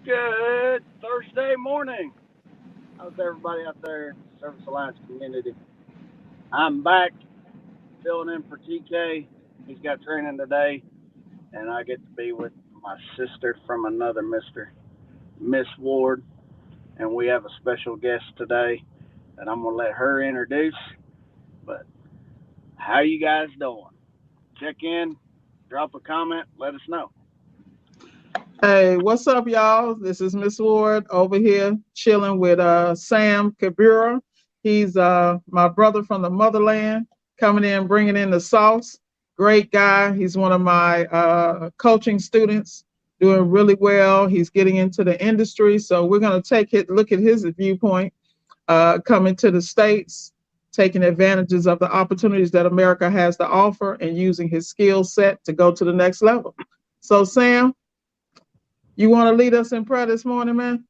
Good Thursday morning. How's everybody out there in the Service Alliance community? I'm back filling in for TK. He's got training today, and I get to be with my sister from another Miss Ward, and we have a special guest today that I'm gonna let her introduce. But how you guys doing? Check in, drop a comment, let us know. Hey, what's up, y'all? This is Miss Ward over here chilling with Sam Kiberu. He's my brother from the motherland, coming in, bringing in the sauce. Great guy. He's one of my coaching students, doing really well. He's getting into the industry, so we're going to look at his viewpoint, coming to the States, taking advantages of the opportunities that America has to offer, and using his skill set to go to the next level. So, Sam, you want to lead us in prayer this morning, man?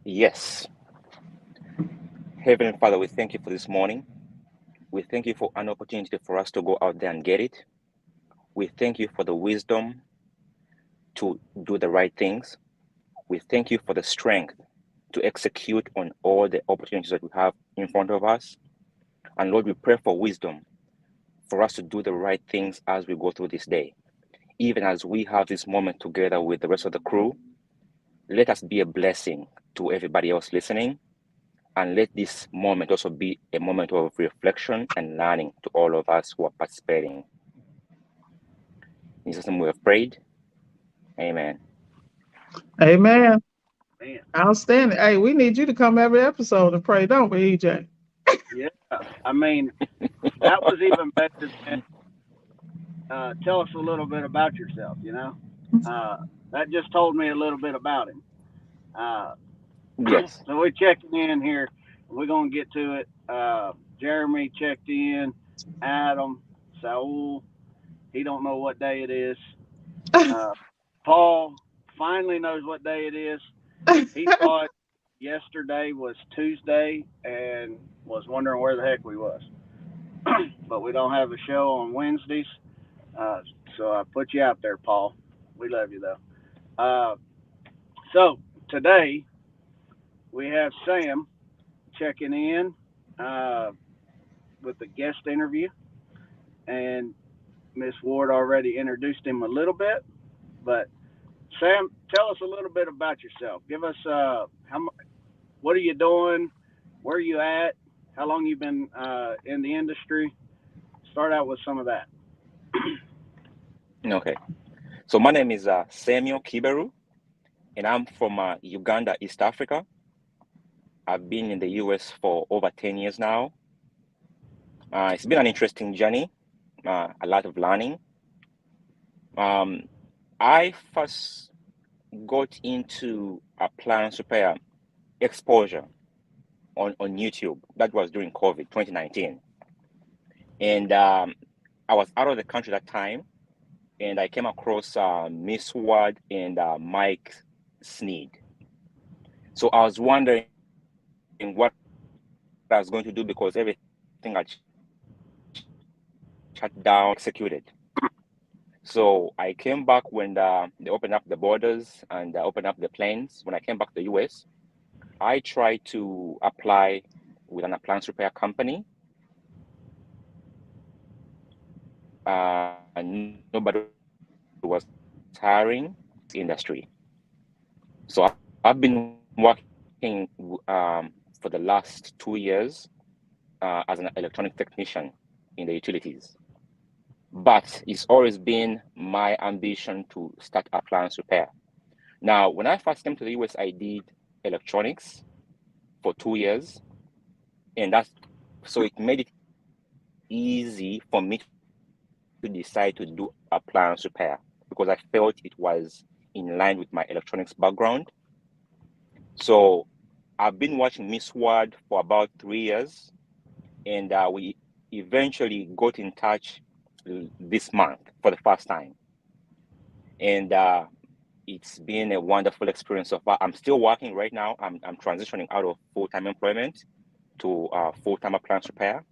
Yes. Heavenly Father, we thank you for this morning. We thank you for an opportunity for us to go out there and get it. We thank you for the wisdom to do the right things. We thank you for the strength to execute on all the opportunities that we have in front of us. And Lord, we pray for wisdom for us to do the right things as we go through this day. Even as we have this moment together with the rest of the crew, let us be a blessing to everybody else listening. And let this moment also be a moment of reflection and learning to all of us who are participating. In Jesus' name we have prayed. Amen. Amen. Man, Outstanding. Hey, we need you to come every episode and pray, don't we, EJ? yeah. I mean, that was even better than tell us a little bit about yourself. Uh, that just told me a little bit about him. Uh, Yes. so we're checking in here. We're going to get to it. Jeremy checked in. Adam, Saul, he don't know what day it is. Uh, Paul finally knows what day it is. He thought yesterday was Tuesday and was wondering where the heck we was. But we don't have a show on Wednesdays. Uh, so I put you out there, Paul. We love you though. So today we have Sam checking in uh, with the guest interview, and Miss Ward already introduced him a little bit. But Sam, tell us a little bit about yourself. Give us what are you doing? Where are you at? How long you been in the industry? Start out with some of that. Okay. So my name is Samuel Kiberu, and I'm from Uganda, East Africa. I've been in the US for over 10 years now. It's been an interesting journey, a lot of learning. I first got into appliance repair exposure on YouTube. That was during COVID 2019. And I was out of the country that time, and I came across Miss Ward and Mike Sneed. So I was wondering what I was going to do because everything had shut down, executed. So I came back when they opened up the borders and opened up the planes. When I came back to the US, I tried to apply with an appliance repair company. Nobody was hiring industry. So I've been working for the last 2 years as an electronic technician in the utilities. But it's always been my ambition to start appliance repair. Now, when I first came to the US, I did electronics for 2 years, and so it made it easy for me to decide to do appliance repair because I felt it was in line with my electronics background. So I've been watching Miss Ward for about 3 years, and we eventually got in touch this month for the first time. And it's been a wonderful experience so far. I'm still working right now. I'm transitioning out of full-time employment to full-time appliance repair,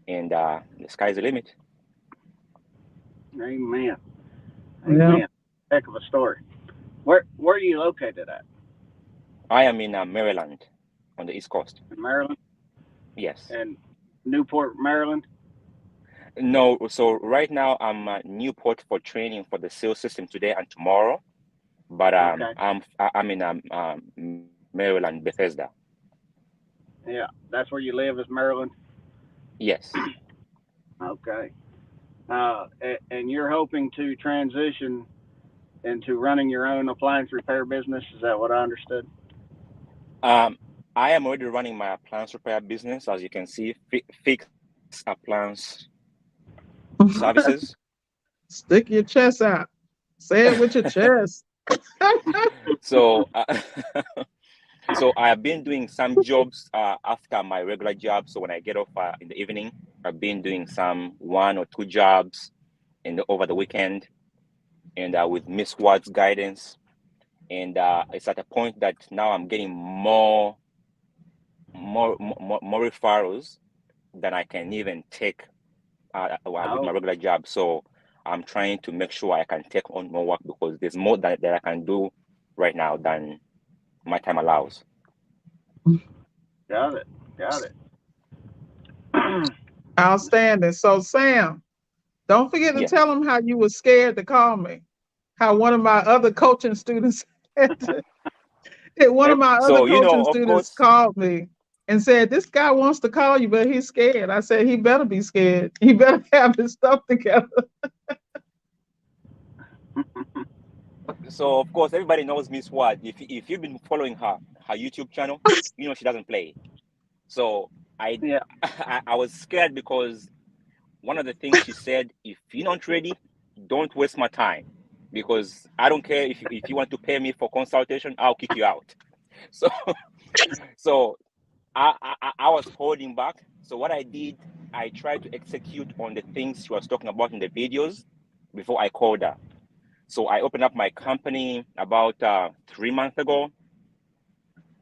and the sky's the limit. Amen. Yeah. Amen. Heck of a story. Where are you located at? I am in Maryland, on the East Coast. In Maryland Yes. and Newport, Maryland. No, so right now I'm at Newport for training for the sales system today and tomorrow. But Okay. I'm in Maryland, Bethesda. Yeah, that's where you live is Maryland. Yes. Okay. And you're hoping to transition into running your own appliance repair business. Is that what I understood? Um, I am already running my appliance repair business, as you can see, fix appliance services. Stick your chest out. Say it with your chest. So, so I have been doing some jobs after my regular job. So when I get off in the evening, I've been doing some 1 or 2 jobs over the weekend, and with Miss Ward's guidance. And it's at a point that now I'm getting more referrals than I can even take with my Oh, regular job. So I'm trying to make sure I can take on more work because there's more that I can do right now than my time allows. got it. Got it. Outstanding. So, Sam, don't forget to tell Yes. them how you were scared to call me. How one of my other coaching students, one of my other So, coaching of students course, called me and said, "This guy wants to call you, but he's scared." I said, "He better be scared. He better have his stuff together." so of course, everybody knows Miss Ward. If you've been following her YouTube channel, she doesn't play. So I Yeah. I was scared because one of the things she said, if you're not ready, don't waste my time, because I don't care if you want to pay me for consultation, I'll kick you out. So so I was holding back. So what I did, I tried to execute on the things she was talking about in the videos before I called her. So I opened up my company about 3 months ago.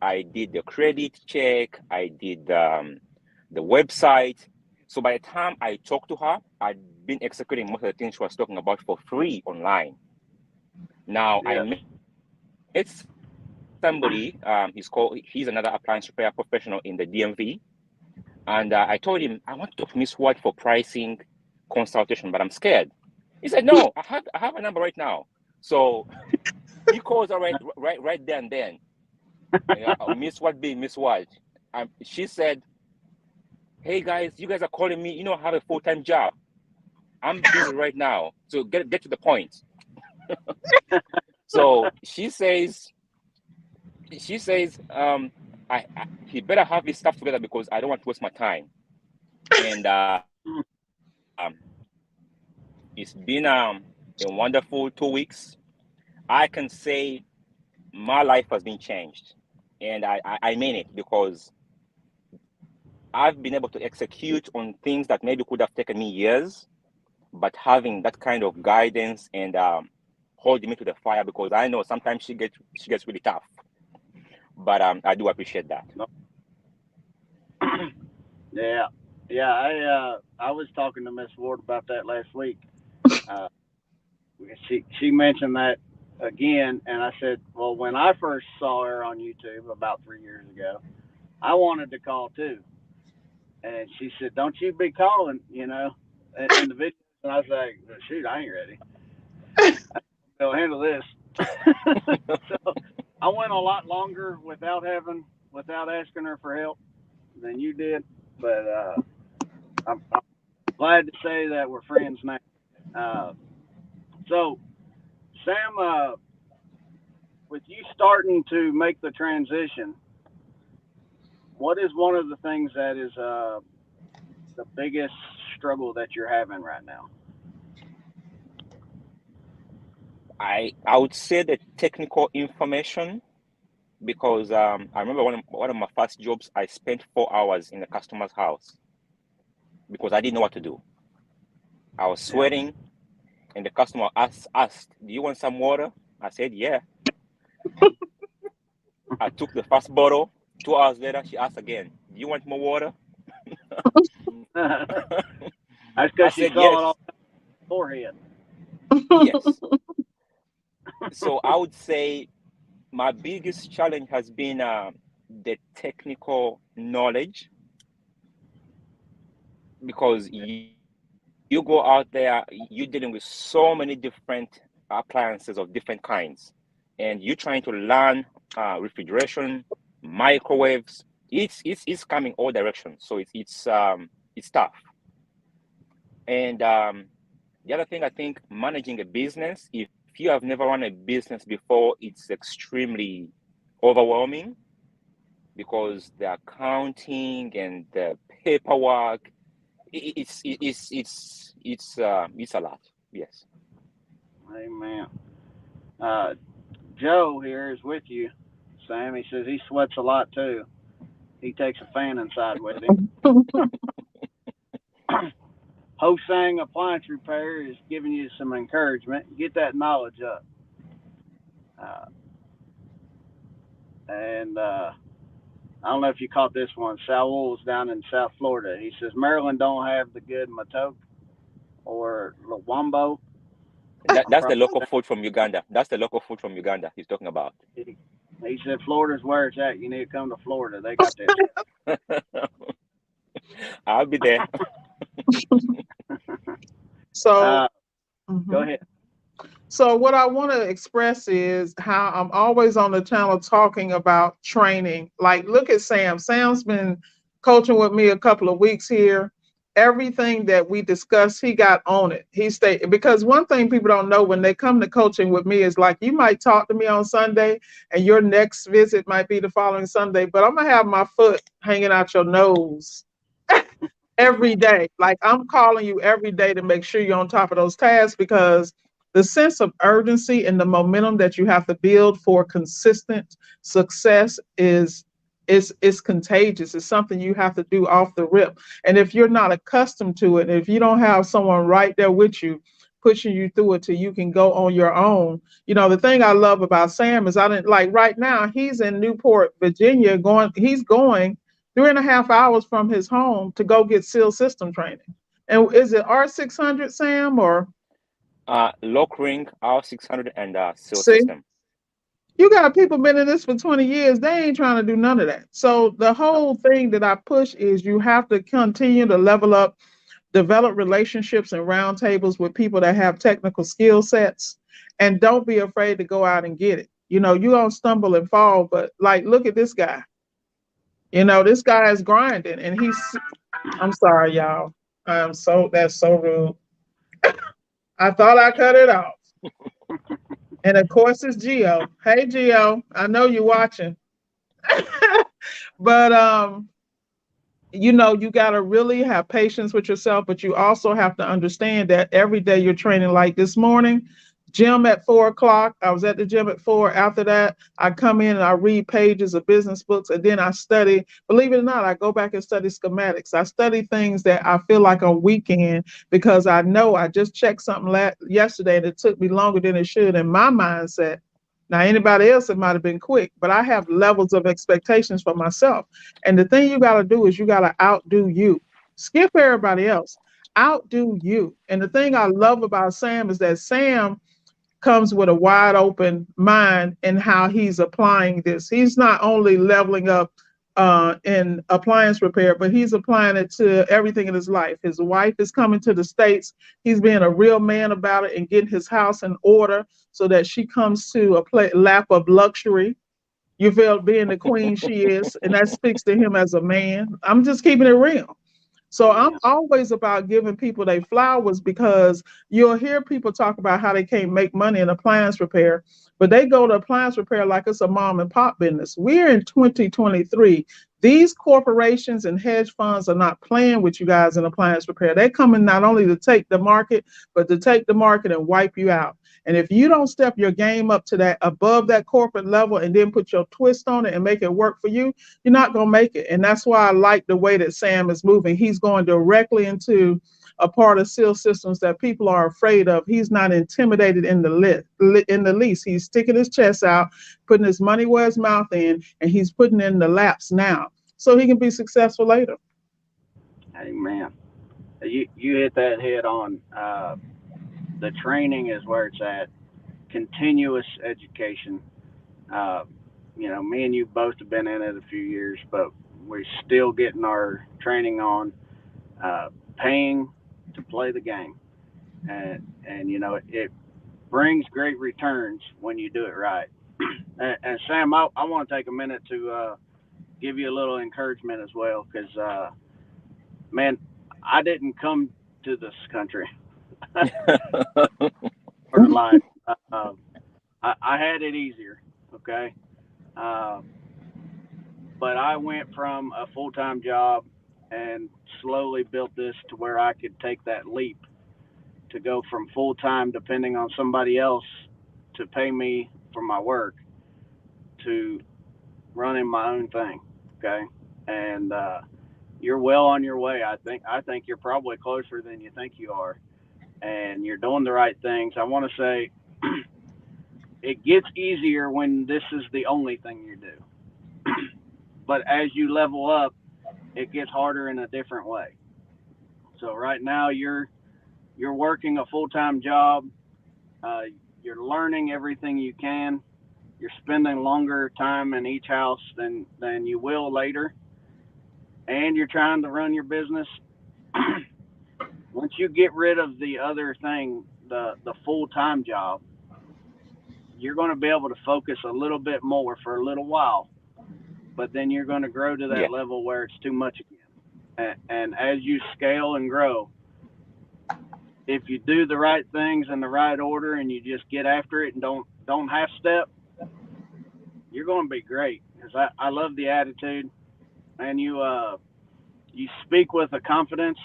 I did the credit check. I did the website. So by the time I talked to her, I'd been executing most of the things she was talking about for free online. Now I Yeah. met somebody. He's another appliance repair professional in the DMV, and I told him I want to talk to Miss Ward for pricing consultation, but I'm scared. He said, "No, I have a number right now." So he calls her right there and then. Miss Ward being Miss Ward, she said, "Hey guys, you guys are calling me. I have a full-time job. I'm busy right now. So get to the point." So she says, he better have his stuff together because I don't want to waste my time. And it's been a wonderful 2 weeks. I can say my life has been changed, and I mean it, because I've been able to execute on things that maybe could have taken me years, but having that kind of guidance and holding me to the fire, because I know sometimes she gets really tough, but I do appreciate that. Yeah. Yeah. I was talking to Miss Ward about that last week. Uh, she mentioned that again, and I said, well, when I first saw her on YouTube about 3 years ago, I wanted to call too, and she said, don't you be calling, in the video. And I was like, well, shoot, I ain't ready. They'll handle this. So I went a lot longer without asking her for help than you did, but I'm glad to say that we're friends now. Uh, so Sam, with you starting to make the transition, what is one of the things that is the biggest struggle that you're having right now? I would say the technical information, because I remember one of my first jobs, I spent 4 hours in the customer's house because I didn't know what to do. I was Yeah. sweating, and the customer asked, "Do you want some water?" I said, "Yeah." I took the first bottle. 2 hours later, she asked again, "Do you want more water?" That's I because she said, saw it "Yes." all forehead. Yes. So I would say my biggest challenge has been the technical knowledge, because you go out there, you're dealing with so many different appliances of different kinds, and you're trying to learn refrigeration, microwaves. It's coming all directions, so it's tough. And the other thing, I think managing a business, if you have never run a business before, it's extremely overwhelming, because the accounting and the paperwork, it's a lot. Yes. Amen. Uh, Joe here is with you, Sam. He says he sweats a lot too. He takes a fan inside with him. Hosang Appliance Repair is giving you some encouragement. Get that knowledge up. Uh, and I don't know if you caught this one. Saul's down in South Florida. He says Maryland don't have the good matoke or lawambo. That's the local food from Uganda. That's the local food from Uganda he's talking about. He said Florida's where it's at. You need to come to Florida. They got that I'll be there. So, Go ahead. So what I want to express is how I'm always on the channel talking about training. Like, look at Sam. Sam's been coaching with me a couple of weeks here. Everything that we discussed, he got on it. He stayed, because one thing people don't know when they come to coaching with me is like, you might talk to me on Sunday and your next visit might be the following Sunday, but I'm gonna have my foot hanging out your nose every day. Like, I'm calling you every day to make sure you're on top of those tasks, because the sense of urgency and the momentum that you have to build for consistent success is contagious. It's something you have to do off the rip. And if you're not accustomed to it, if you don't have someone right there with you, pushing you through it till you can go on your own. The thing I love about Sam is I didn't like right now, he's in Newport, Virginia, he's going 3.5 hours from his home to go get SEAL system training. And is it R600, Sam, or Lock ring, R600, and SEAL see? system. You got people been in this for 20 years. They ain't trying to do none of that. So the whole thing that I push is you have to continue to level up, develop relationships and roundtables with people that have technical skill sets, and don't be afraid to go out and get it. You're gonna stumble and fall, but like, look at this guy. This guy is grinding, and I'm sorry, y'all. That's so rude. I thought I cut it off. And of course, it's Geo. Hey, Geo, I know you're watching. But you got to really have patience with yourself, but you also have to understand that every day you're training. Like this morning, gym at 4 o'clock. I was at the gym at 4. After that, I come in and I read pages of business books, and then I study. Believe it or not, I go back and study schematics. I study things that I feel like on weekend, because I know I just checked something yesterday that took me longer than it should in my mindset. Now, anybody else, it might have been quick, but I have levels of expectations for myself. And the thing you got to do is you got to outdo you. Skip everybody else. Outdo you. And the thing I love about Sam is that Sam comes with a wide open mind in how he's applying this. He's not only leveling up in appliance repair, but he's applying it to everything in his life. His wife is coming to the States. He's being a real man about it and getting his house in order so that she comes to a lap of luxury. You feel, being the queen she is, and that speaks to him as a man. I'm just keeping it real. So I'm always about giving people their flowers, because you'll hear people talk about how they can't make money in appliance repair, but they go to appliance repair like it's a mom and pop business. We're in 2023. These corporations and hedge funds are not playing with you guys in appliance repair. They're coming not only to take the market, but to take the market and wipe you out. And if you don't step your game up to that, above that corporate level, and then put your twist on it and make it work for you, you're not going to make it. And that's why I like the way that Sam is moving. He's going directly into a part of SEAL systems that people are afraid of. He's not intimidated in the least. He's sticking his chest out, putting his money where his mouth in, and he's putting in the laps now so he can be successful later. Amen. You hit that head on. The training is where it's at. continuous education. Uh, me and you both have been in it a few years, but we're still getting our training on uh, paying to play the game, and it brings great returns when you do it right. And Sam, I want to take a minute to give you a little encouragement as well, because man, I didn't come to this country for life. I had it easier, okay, uh, but I went from a full time job and slowly built this to where I could take that leap to go from full time, depending on somebody else to pay me for my work, to running my own thing. Okay, and you're well on your way. I think you're probably closer than you think you are, and you're doing the right things. I want to say it gets easier when this is the only thing you do, but as you level up, it gets harder in a different way. So right now you're working a full time job. Uh, you're learning everything you can. You're spending longer time in each house than you will later, and you're trying to run your business. Once you get rid of the other thing, the full time job, you're going to be able to focus a little bit more for a little while, but then you're going to grow to that Yeah. level where it's too much again. And as you scale and grow, if you do the right things in the right order and you just get after it and don't half step, you're going to be great. Because I love the attitude, and you speak with a confidence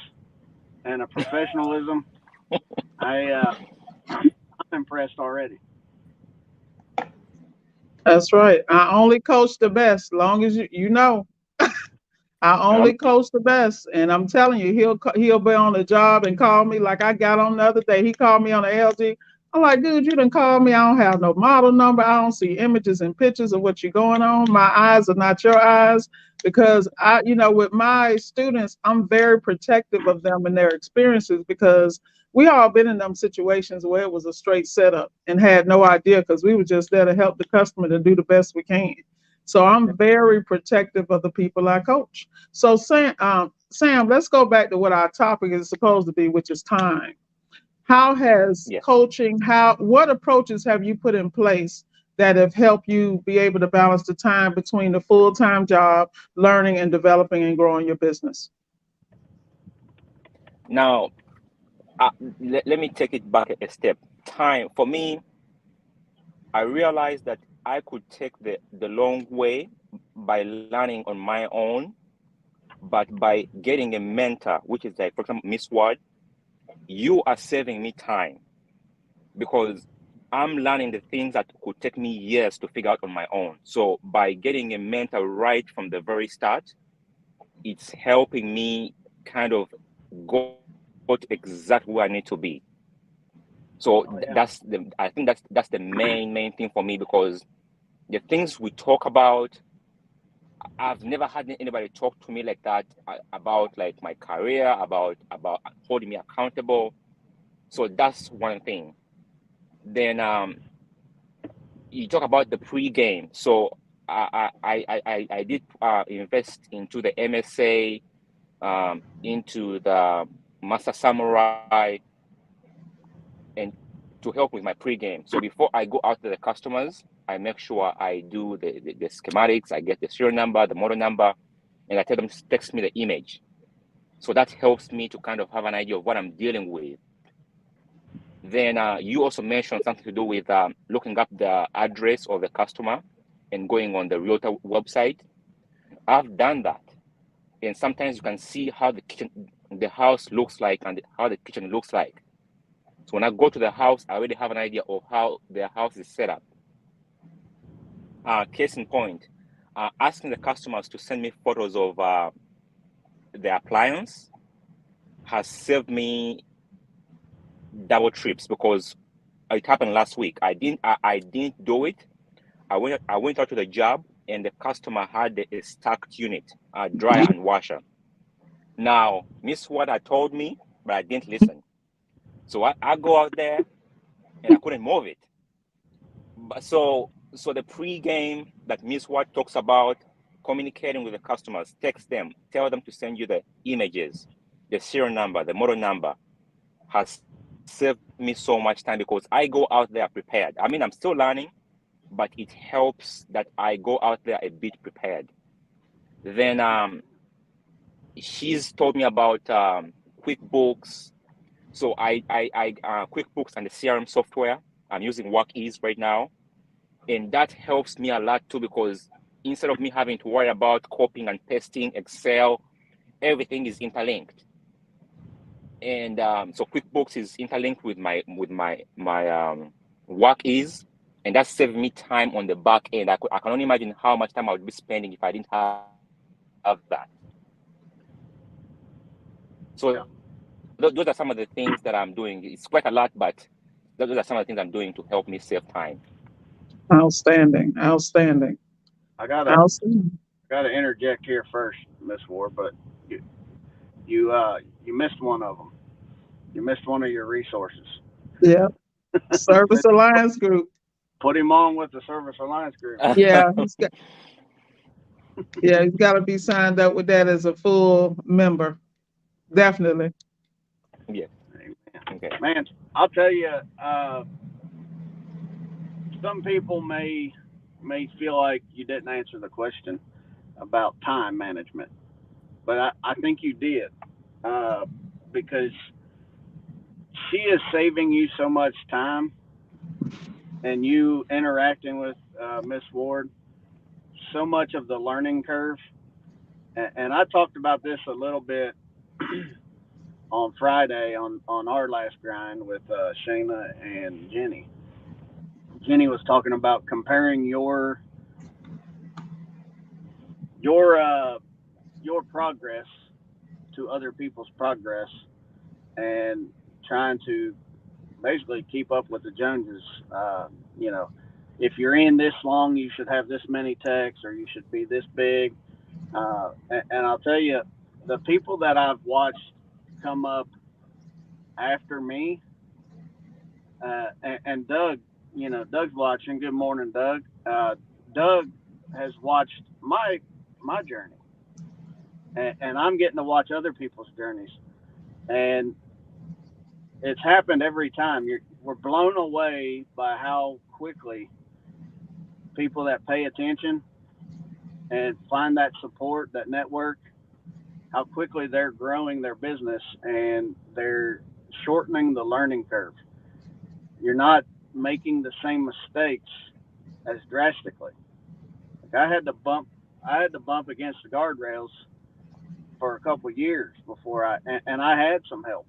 and a professionalism. I'm impressed already. That's right. I only coach the best. Long as you know. I only Um, coach the best, and I'm telling you, he'll be on the job and call me like I got on the other day. He called me on the LG. I'm like, dude, you didn't call me. I don't have no model number. I don't see images and pictures of what you're going on. My eyes are not your eyes, because with my students, I'm very protective of them and their experiences, because we all been in them situations where it was a straight setup and had no idea, because we were just there to help the customer to do the best we can. So I'm very protective of the people I coach. So Sam, let's go back to what our topic is supposed to be, which is time. How has yes. coaching, what approaches have you put in place that have helped you be able to balance the time between the full-time job, learning and developing and growing your business? Now, let me take it back a step. Time for me, I realized that I could take the long way by learning on my own, but by getting a mentor, which is like, for example, Miss Ward, you are saving me time because I'm learning the things that could take me years to figure out on my own. So by getting a mentor right from the very start, it's helping me kind of go to exactly where I need to be. So Oh yeah. I think that's the main thing for me, because the things we talk about, I've never had anybody talk to me like that about like my career, about holding me accountable. So that's one thing. Then you talk about the pre-game. So I did invest into the MSA, into the Master Samurai, and to help with my pre-game. So before I go out to the customers, I make sure I do the schematics. I get the serial number, the model number, and I tell them to text me the image. So that helps me to kind of have an idea of what I'm dealing with. Then you also mentioned something to do with looking up the address of the customer and going on the realtor website. I've done that, and sometimes you can see how the house looks like, and how the kitchen looks like. So when I go to the house, I already have an idea of how the house is set up. Case in point, asking the customers to send me photos of the appliance has saved me double trips, because it happened last week. I didn't do it. I went out to the job, and the customer had a stacked unit, dryer and washer. Now, Miss Water told me, but I didn't listen. So I go out there and I couldn't move it. So the pre-game that Miss Watt talks about, communicating with the customers, text them, tell them to send you the images, the serial number, the model number, has saved me so much time because I go out there prepared. I mean, I'm still learning, but it helps that I go out there a bit prepared. Then she's told me about QuickBooks. So I QuickBooks and the CRM software. I'm using WorkEase right now, and that helps me a lot too because instead of me having to worry about copying and pasting Excel, everything is interlinked. And so QuickBooks is interlinked with my WorkEase, and that's saving me time on the back end. I can only imagine how much time I would be spending if I didn't have that. So those are some of the things that I'm doing. It's quite a lot, but those are some of the things I'm doing to help me save time. Outstanding. Outstanding. I gotta Outstanding. interject here first, Miss Ward, but you you missed one of them. You missed one of your resources. Yeah. Service Alliance Group. Put him on with the Service Alliance Group. Yeah, he's got to be signed up with that as a full member. Definitely. Yeah. Okay. Man, I'll tell you, some people may feel like you didn't answer the question about time management, but I think you did, because she is saving you so much time, and you interacting with Miss Ward, so much of the learning curve. And I talked about this a little bit on Friday on our last grind with Shayna and Jenny. Jenny was talking about comparing your your progress to other people's progress, and trying to basically keep up with the Joneses. You know, if you're in this long, you should have this many texts, or you should be this big. And I'll tell you, the people that I've watched come up after me, and Doug, Doug's watching. Good morning, Doug. Doug has watched my journey, and I'm getting to watch other people's journeys, and it's happened every time. We're blown away by how quickly people that pay attention and find that support, that network, how quickly they're growing their business, and they're shortening the learning curve. You're not making the same mistakes as drastically. Like I had to bump against the guardrails for a couple of years before and I had some help.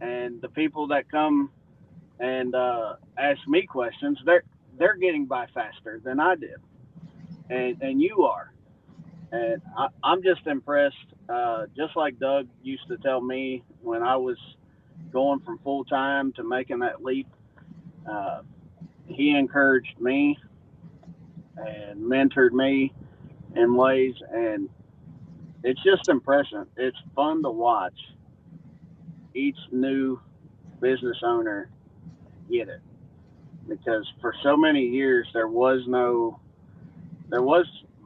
And the people that come and ask me questions, they're getting by faster than I did, and you are. And I'm just impressed. Just like Doug used to tell me when I was going from full time to making that leap, uh, he encouraged me and mentored me in ways, and it's just impressive. It's fun to watch each new business owner get it, because for so many years there was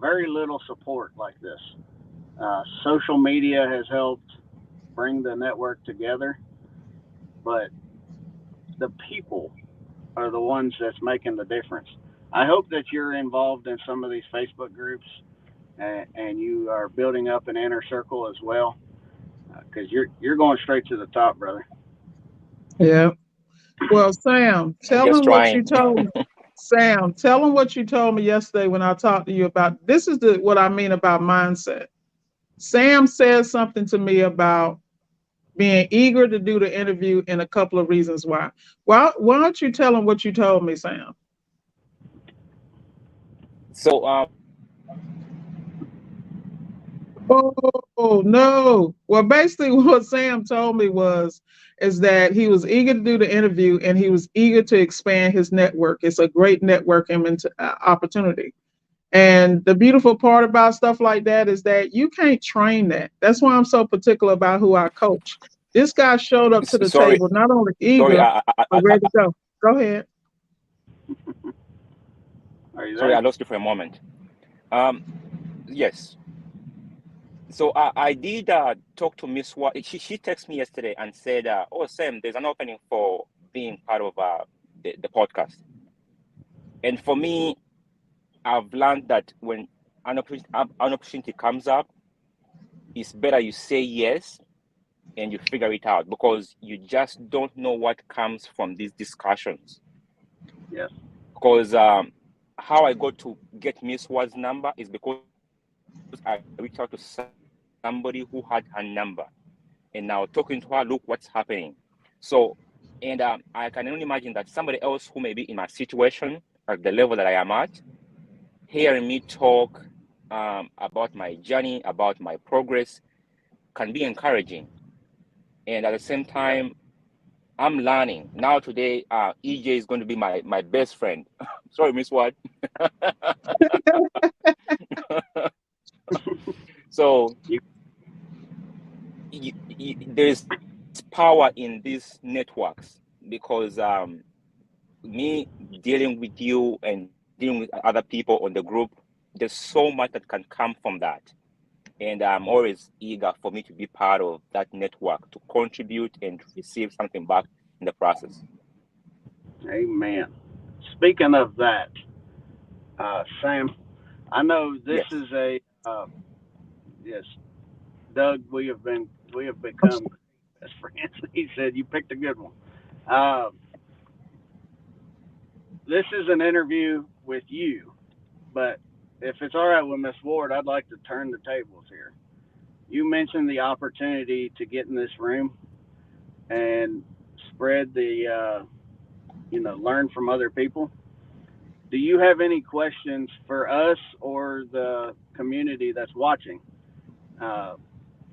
very little support like this. Social media has helped bring the network together, but the people are the ones that's making the difference. I hope that you're involved in some of these Facebook groups, and you are building up an inner circle as well, because you're going straight to the top, brother. Yeah. Well, Sam, I'm tell just him what you trying. told me. Sam, tell him what you told me yesterday when I talked to you about this is what I mean about mindset. Sam said something to me about being eager to do the interview and a couple of reasons why. Why don't you tell him what you told me, Sam? So Oh no. Well, basically what Sam told me is that he was eager to do the interview and he was eager to expand his network. It's a great networking opportunity. And the beautiful part about stuff like that is that you can't train that. That's why I'm so particular about who I coach. This guy showed up to the sorry, table not only sorry. eager but ready to go. Go ahead. Are you Sorry, I there? lost you for a moment. Um, yes. So I did talk to Miss Watt. She texted me yesterday and said, "Oh, Sam, there's an opening for being part of the podcast." And for me, I've learned that when an opportunity comes up, it's better you say yes and you figure it out, because you just don't know what comes from these discussions. Yes. Because how I got to get Miss Watt's number is because I reached out to somebody who had her number, and now talking to her, look what's happening. So, and I can only imagine that somebody else who may be in my situation, at the level that I am at, hearing me talk about my journey, about my progress, can be encouraging. And at the same time, Yes. I'm learning. Now today, EJ is going to be my best friend. Sorry, Miss Watt. So You, there's power in these networks, because me dealing with you and dealing with other people on the group, there's so much that can come from that. And I'm always eager for me to be part of that network, to contribute and receive something back in the process. amen. Speaking of that, Sam, I know this Yes. is a yes, Doug. We have become best friends. He said you picked a good one. Uh, this is an interview with you, but if it's all right with Miss Ward, I'd like to turn the tables here. You mentioned the opportunity to get in this room and spread the, learn from other people. Do you have any questions for us or the community that's watching uh,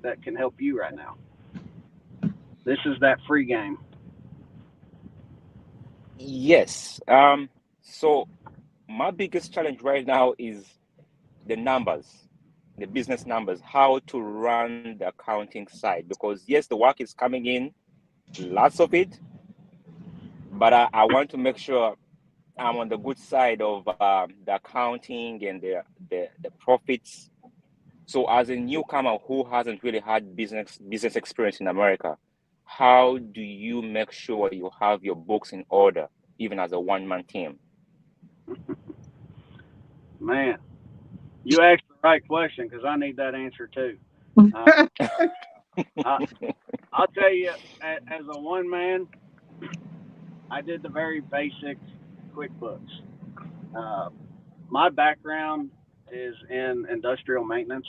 that can help you right now? This is that free game. Yes. So my biggest challenge right now is the numbers, the business numbers, how to run the accounting side. Because yes, the work is coming in, lots of it, but I want to make sure I'm on the good side of the accounting and the profits. So as a newcomer who hasn't really had business experience in America, how do you make sure you have your books in order, even as a one-man team? Man, you asked the right question because I need that answer too. Uh, I, I'll tell you, as a one man, I did the very basic QuickBooks. Uh, my background is in industrial maintenance,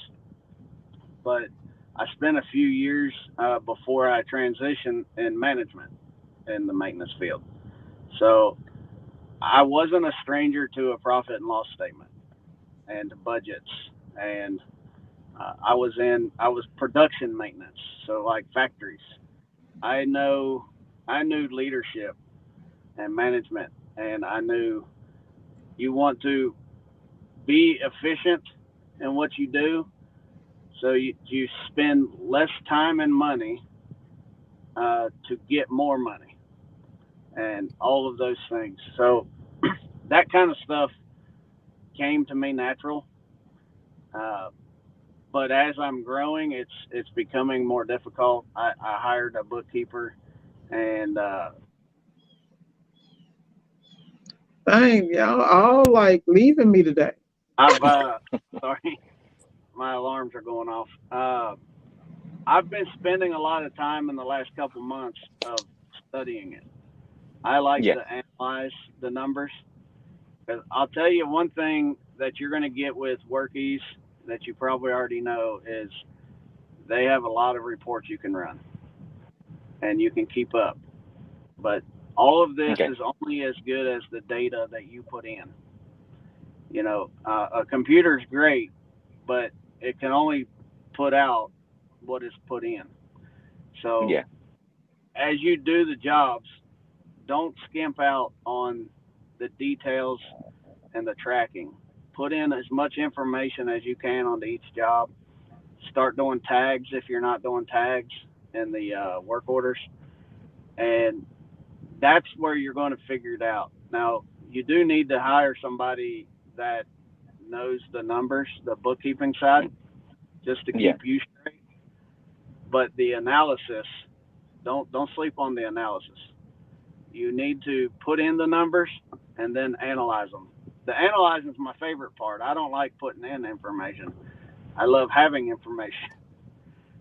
but I spent a few years before I transitioned in management in the maintenance field. So I wasn't a stranger to a profit and loss statement and budgets, and I was production maintenance, so like factories. I know I knew leadership and management, and I knew you want to be efficient in what you do, so you spend less time and money to get more money and all of those things. So that kind of stuff came to me natural. Uh, but as I'm growing, it's becoming more difficult. I hired a bookkeeper, and Dang, y'all all like leaving me today. I've sorry, my alarms are going off. I've been spending a lot of time in the last couple months of studying it. I like Yeah, to analyze the numbers. 'Cause I'll tell you one thing that you're going to get with Workies that you probably already know is they have a lot of reports you can run and you can keep up. But all of this okay, is only as good as the data that you put in. A computer's great, but it can only put out what is put in. So yeah, as you do the jobs, don't skimp out on the details and the tracking. Put in as much information as you can onto each job. Start doing tags if you're not doing tags in the work orders, and that's where you're going to figure it out. Now, you do need to hire somebody that knows the numbers, the bookkeeping side, just to Yeah. keep you straight. But the analysis, don't sleep on the analysis. You need to put in the numbers and then analyze them. The analyzing is my favorite part. I don't like putting in information. I love having information.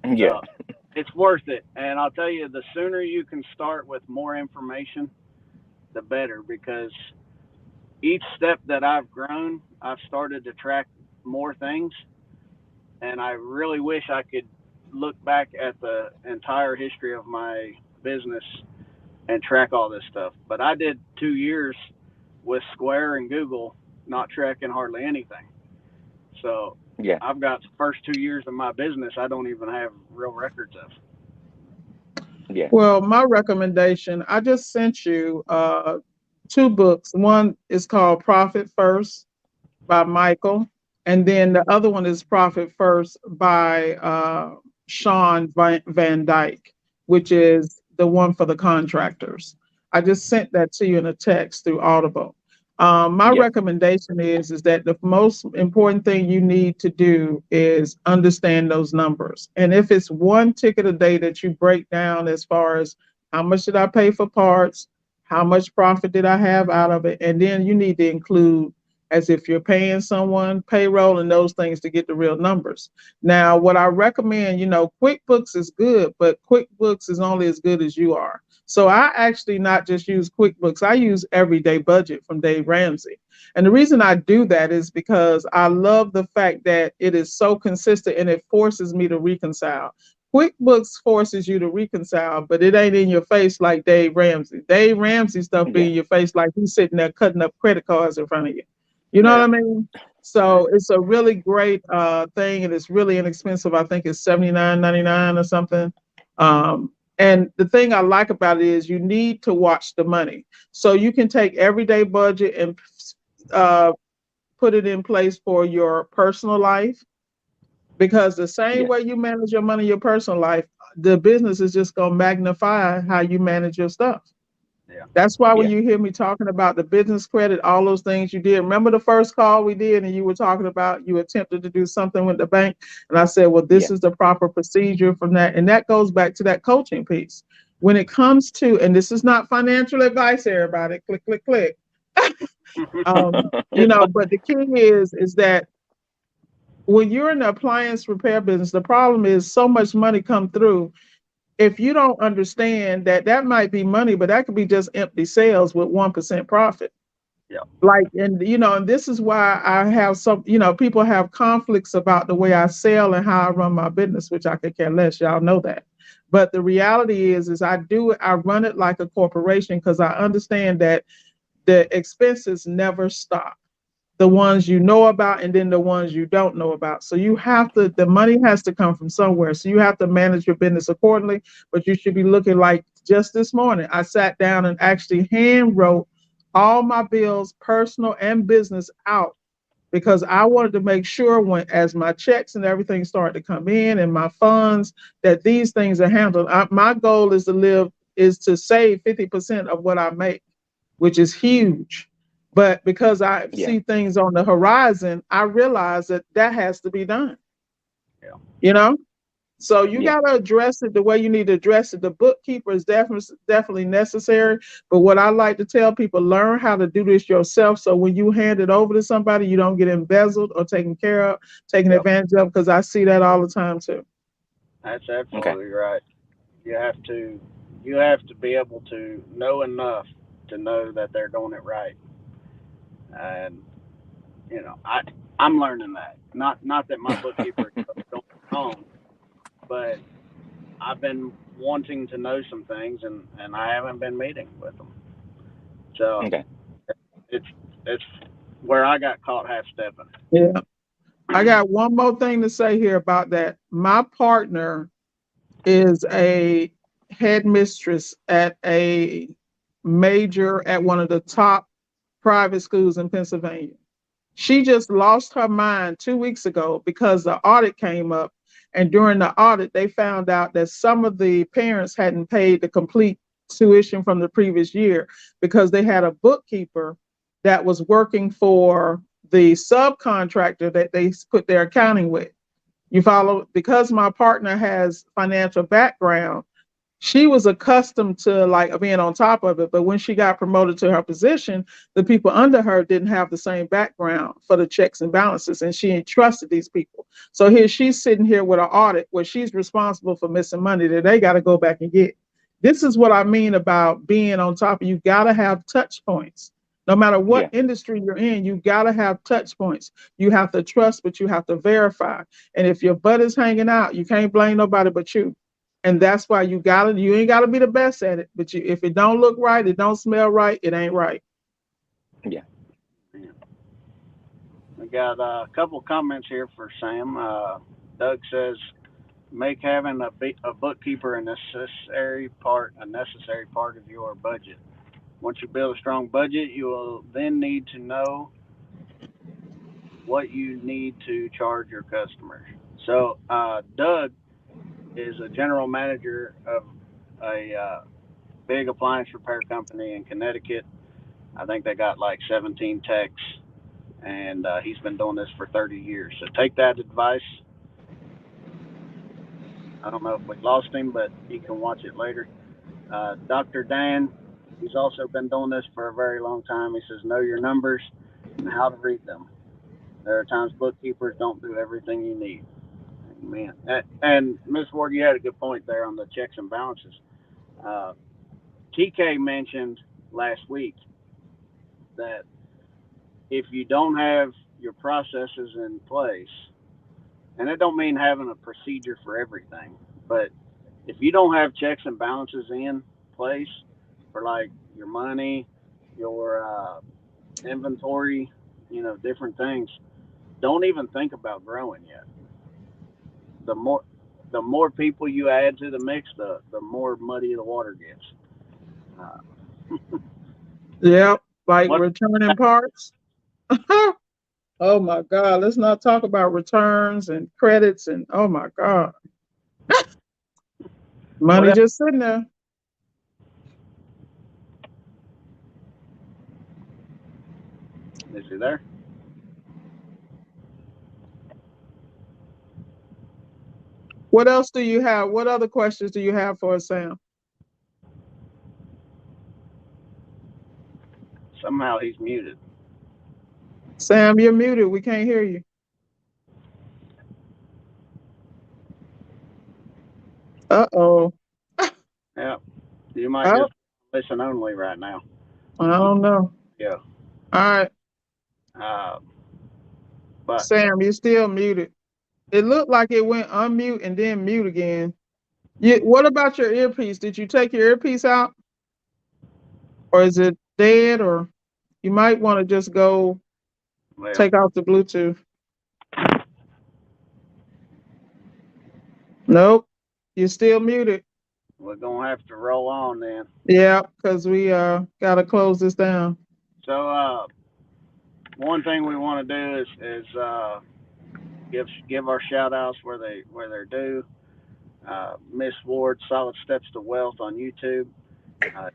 Yeah. So it's worth it. And I'll tell you, the sooner you can start with more information, the better, because each step that I've grown, I've started to track more things. And I really wish I could look back at the entire history of my business and track all this stuff. But I did 2 years with Square and Google not tracking hardly anything. So Yeah. I've got the first 2 years of my business I don't even have real records of. Yeah. Well, my recommendation, I just sent you two books. One is called Profit First by Michael, and then the other one is Profit First by Sean Van Dyke, which is the one for the contractors. I just sent that to you in a text through Audible. My Yeah. recommendation is that the most important thing you need to do is understand those numbers. And if it's one ticket a day that you break down as far as how much did I pay for parts, how much profit did I have out of it, and then you need to include as if you're paying someone payroll and those things to get the real numbers. Now, what I recommend, QuickBooks is good, but QuickBooks is only as good as you are. So I actually not just use QuickBooks, I use Everyday Budget from Dave Ramsey. And the reason I do that is because I love the fact that it is so consistent and it forces me to reconcile. QuickBooks forces you to reconcile, but it ain't in your face like Dave Ramsey. Dave Ramsey stuff be Yeah. in your face like he's sitting there cutting up credit cards in front of you. You know what Yeah. I mean? So it's a really great thing, and it's really inexpensive. I think it's $79.99 or something. And the thing I like about it is you need to watch the money. So you can take everyday budget and uh, put it in place for your personal life, because the same Yeah. way you manage your money in your personal life, the business is just going to magnify how you manage your stuff. Yeah. That's why when Yeah. you hear me talking about the business credit, all those things you did, remember the first call we did and you were talking about you attempted to do something with the bank. And I said, well, this Yeah. is the proper procedure from that. And that goes back to that coaching piece. When it comes to, and this is not financial advice, everybody, click, click, click. But the key is that when you're in the appliance repair business, the problem is so much money come through. If you don't understand that that might be money, but that could be just empty sales with 1% profit. Yeah. Like, and this is why I have some, people have conflicts about the way I sell and how I run my business, which I could care less. Y'all know that. But the reality is I run it like a corporation because I understand that the expenses never stop, the ones you know about and then the ones you don't know about. So the money has to come from somewhere. So you have to manage your business accordingly, but you should be looking like just this morning. I sat down and actually hand wrote all my bills, personal and business, out because I wanted to make sure as my checks and everything started to come in and my funds, that these things are handled. My goal is to save 50% of what I make, which is huge. But because I Yeah. see things on the horizon, I realize that has to be done, Yeah. you know? So you Yeah. got to address it the way you need to address it. The bookkeeper is definitely necessary. But what I like to tell people, learn how to do this yourself. So when you hand it over to somebody, you don't get embezzled or taken Yep. advantage of, because I see that all the time too. That's Okay. absolutely right. You have to you have to be able to know enough to know that they're doing it right. And I'm learning that. Not that my bookkeeper is going wrong, but I've been wanting to know some things, and I haven't been meeting with them. So Okay. it's it's where I got caught half stepping. Yeah. I got one more thing to say here about that. My partner is a headmistress at one of the top private schools in Pennsylvania. She just lost her mind 2 weeks ago because the audit came up. And during the audit, they found out that some of the parents hadn't paid the complete tuition from the previous year because they had a bookkeeper that was working for the subcontractor that they put their accounting with. You follow? Because my partner has financial background, she was accustomed to like being on top of it. But when she got promoted to her position, the people under her didn't have the same background for the checks and balances, and she entrusted these people. So here she's sitting here with an audit where she's responsible for missing money that they got to go back and get. This is what I mean about being on top of. You got to have touch points. No matter what Yeah. industry you're in, you got to have touch points. You have to trust, but you have to verify. And if your butt is hanging out, you can't blame nobody but you. And that's why you ain't gotta be the best at it, but if it don't look right, it don't smell right, it ain't right. Yeah. We got a couple comments here for Sam. Doug says, make having a bookkeeper a necessary part of your budget. Once you build a strong budget, you will then need to know what you need to charge your customers. So, Doug is a general manager of a big appliance repair company in Connecticut. I think they got like 17 techs, and he's been doing this for 30 years. So take that advice. I don't know if we lost him, but he can watch it later. Dr. Dan, he's also been doing this for a very long time. He says, know your numbers and how to read them. There are times bookkeepers don't do everything you need. Amen. And Ms. Ward, you had a good point there on the checks and balances. Uh, TK mentioned last week that if you don't have your processes in place, and it don't mean having a procedure for everything, but if you don't have checks and balances in place for like your money, your inventory, different things, don't even think about growing yet. The more the more people you add to the mix, the more muddy the water gets. Uh, Yep, like what returning parts. Oh my God, let's not talk about returns and credits and oh my God, what money else just sitting there. is he there? What else do you have? What other questions do you have for us, Sam? Somehow he's muted. Sam, you're muted. We can't hear you. Uh-oh. Yeah, you might Oh, just listen only right now. I don't know. Yeah. All right, Uh, but Sam, you're still muted. It looked like it went unmute and then mute again. What about your earpiece? Did you take your earpiece out, or is it dead? Or you might want to just go well, take out the Bluetooth. Nope, you're still muted. we're gonna have to roll on then. Yeah, because we gotta close this down. So one thing we want to do is give our shout outs where they're due. Miss Ward, Solid Steps to Wealth on YouTube. Uh,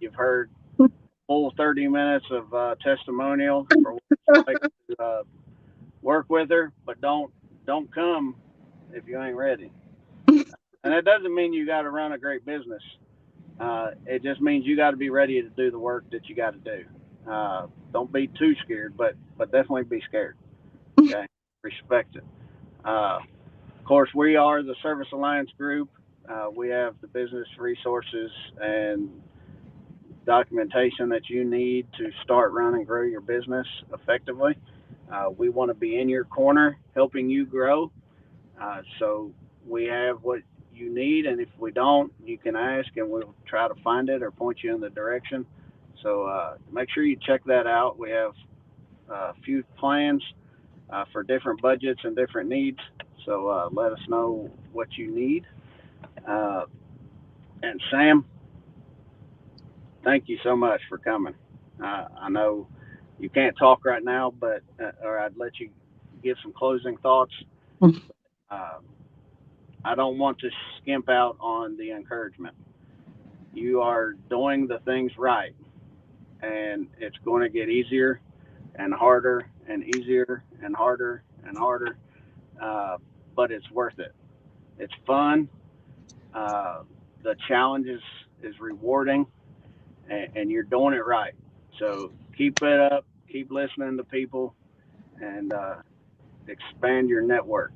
you've heard full 30 minutes of testimonial for what it's like to work with her, but don't come if you ain't ready. And that doesn't mean you got to run a great business. It just means you got to be ready to do the work that you got to do. Don't be too scared, but definitely be scared. Okay, respect it. Of course, we are the Service Alliance Group. We have the business resources and documentation that you need to start, run, and grow your business effectively. We want to be in your corner, helping you grow. So we have what you need, and if we don't, you can ask, and we'll try to find it or point you in the direction. So make sure you check that out. We have a few plans for different budgets and different needs. So let us know what you need. Uh, and Sam, thank you so much for coming. I know you can't talk right now, but or I'd let you give some closing thoughts. Uh, I don't want to skimp out on the encouragement. You are doing the things right, and it's going to get easier and harder and easier and harder and harder, but it's worth it. It's fun. Uh, the challenge is rewarding, and you're doing it right. So keep it up. Keep listening to people, and expand your network.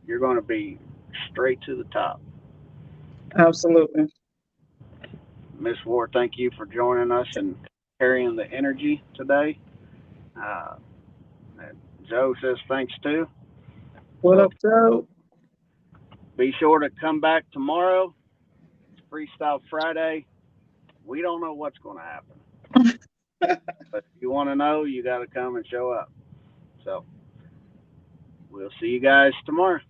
You're going to be straight to the top. Absolutely. Miss Ward, thank you for joining us and carrying the energy today. Uh, Joe says thanks too. What So up, Joe? be sure to come back tomorrow. It's Freestyle Friday. We don't know what's going to happen, but if you want to know, you got to come and show up. So we'll see you guys tomorrow.